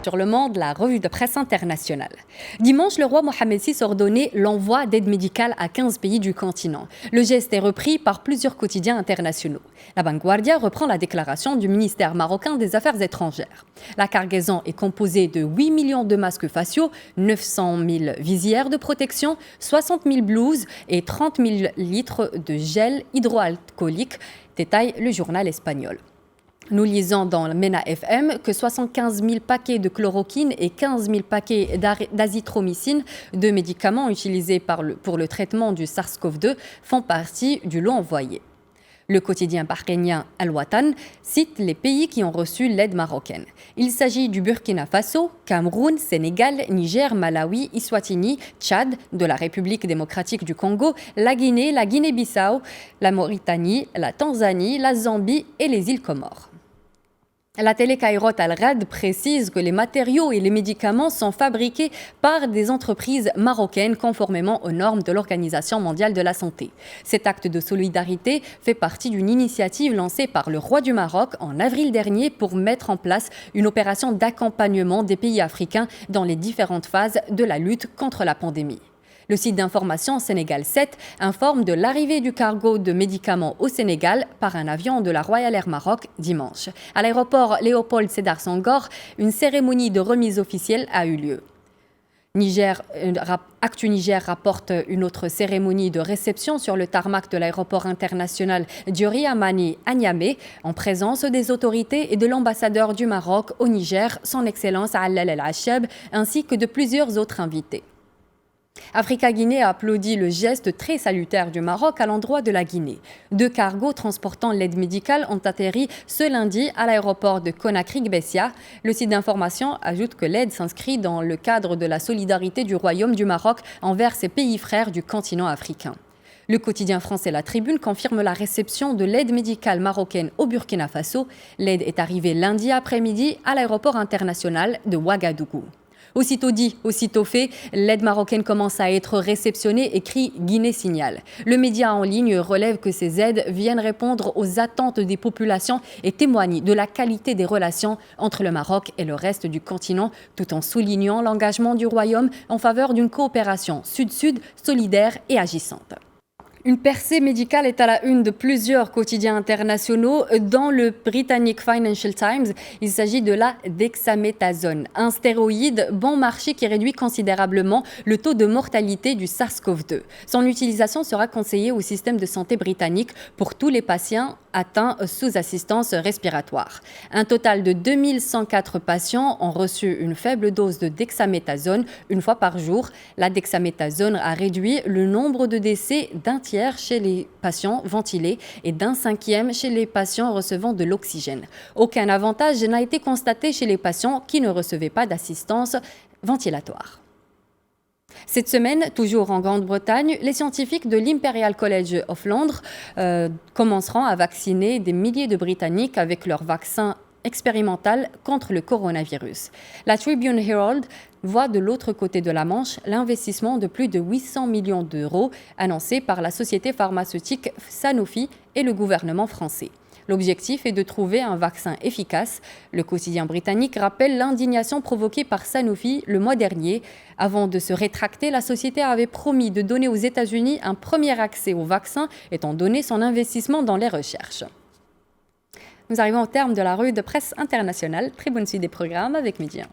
Sur le monde, la revue de presse internationale. Dimanche, le roi Mohamed VI ordonnait l'envoi d'aide médicale à 15 pays du continent. Le geste est repris par plusieurs quotidiens internationaux. La Vanguardia reprend la déclaration du ministère marocain des Affaires étrangères. La cargaison est composée de 8 millions de masques faciaux, 900 000 visières de protection, 60 000 blouses et 30 000 litres de gel hydroalcoolique, détaille le journal espagnol. Nous lisons dans le MENA FM que 75 000 paquets de chloroquine et 15 000 paquets d'azithromycine, deux médicaments utilisés pour le traitement du SARS-CoV-2, font partie du lot envoyé. Le quotidien bahreïnien Al-Watan cite les pays qui ont reçu l'aide marocaine. Il s'agit du Burkina Faso, Cameroun, Sénégal, Niger, Malawi, Eswatini, Tchad, de la République démocratique du Congo, la Guinée, la Guinée-Bissau, la Mauritanie, la Tanzanie, la Zambie et les îles Comores. La télé Kairos Al-Rad précise que les matériaux et les médicaments sont fabriqués par des entreprises marocaines conformément aux normes de l'Organisation mondiale de la santé. Cet acte de solidarité fait partie d'une initiative lancée par le roi du Maroc en avril dernier pour mettre en place une opération d'accompagnement des pays africains dans les différentes phases de la lutte contre la pandémie. Le site d'information Sénégal 7 informe de l'arrivée du cargo de médicaments au Sénégal par un avion de la Royal Air Maroc dimanche. À l'aéroport Léopold Sédar Senghor, une cérémonie de remise officielle a eu lieu. Actu Niger rapporte une autre cérémonie de réception sur le tarmac de l'aéroport international Diori Hamani à Niamey, en présence des autorités et de l'ambassadeur du Maroc au Niger, son Excellence Allal El-Acheb, ainsi que de plusieurs autres invités. Africa-Guinée a applaudi le geste très salutaire du Maroc à l'endroit de la Guinée. 2 cargos transportant l'aide médicale ont atterri ce lundi à l'aéroport de Conakry-Gbessia. Le site d'information ajoute que l'aide s'inscrit dans le cadre de la solidarité du Royaume du Maroc envers ses pays frères du continent africain. Le quotidien français La Tribune confirme la réception de l'aide médicale marocaine au Burkina Faso. L'aide est arrivée lundi après-midi à l'aéroport international de Ouagadougou. Aussitôt dit, aussitôt fait, l'aide marocaine commence à être réceptionnée, écrit Guinée Signal. Le média en ligne relève que ces aides viennent répondre aux attentes des populations et témoignent de la qualité des relations entre le Maroc et le reste du continent, tout en soulignant l'engagement du Royaume en faveur d'une coopération sud-sud solidaire et agissante. Une percée médicale est à la une de plusieurs quotidiens internationaux. Dans le britannique Financial Times, il s'agit de la dexaméthasone, un stéroïde bon marché qui réduit considérablement le taux de mortalité du SARS-CoV-2. Son utilisation sera conseillée au système de santé britannique pour tous les patients atteints sous assistance respiratoire. Un total de 2104 patients ont reçu une faible dose de dexaméthasone une fois par jour. La dexaméthasone a réduit le nombre de décès d'un tiers chez les patients ventilés et d'un 5e chez les patients recevant de l'oxygène. Aucun avantage n'a été constaté chez les patients qui ne recevaient pas d'assistance ventilatoire. Cette semaine, toujours en Grande-Bretagne, les scientifiques de l'Imperial College of Londres commenceront à vacciner des milliers de Britanniques avec leur vaccin expérimental contre le coronavirus. La Tribune Herald voit de l'autre côté de la Manche l'investissement de plus de 800 millions d'euros annoncé par la société pharmaceutique Sanofi et le gouvernement français. L'objectif est de trouver un vaccin efficace. Le quotidien britannique rappelle l'indignation provoquée par Sanofi le mois dernier. Avant de se rétracter, la société avait promis de donner aux États-Unis un premier accès au vaccin, étant donné son investissement dans les recherches. Nous arrivons au terme de la revue de presse internationale. Très bonne suite des programmes avec Midi 1.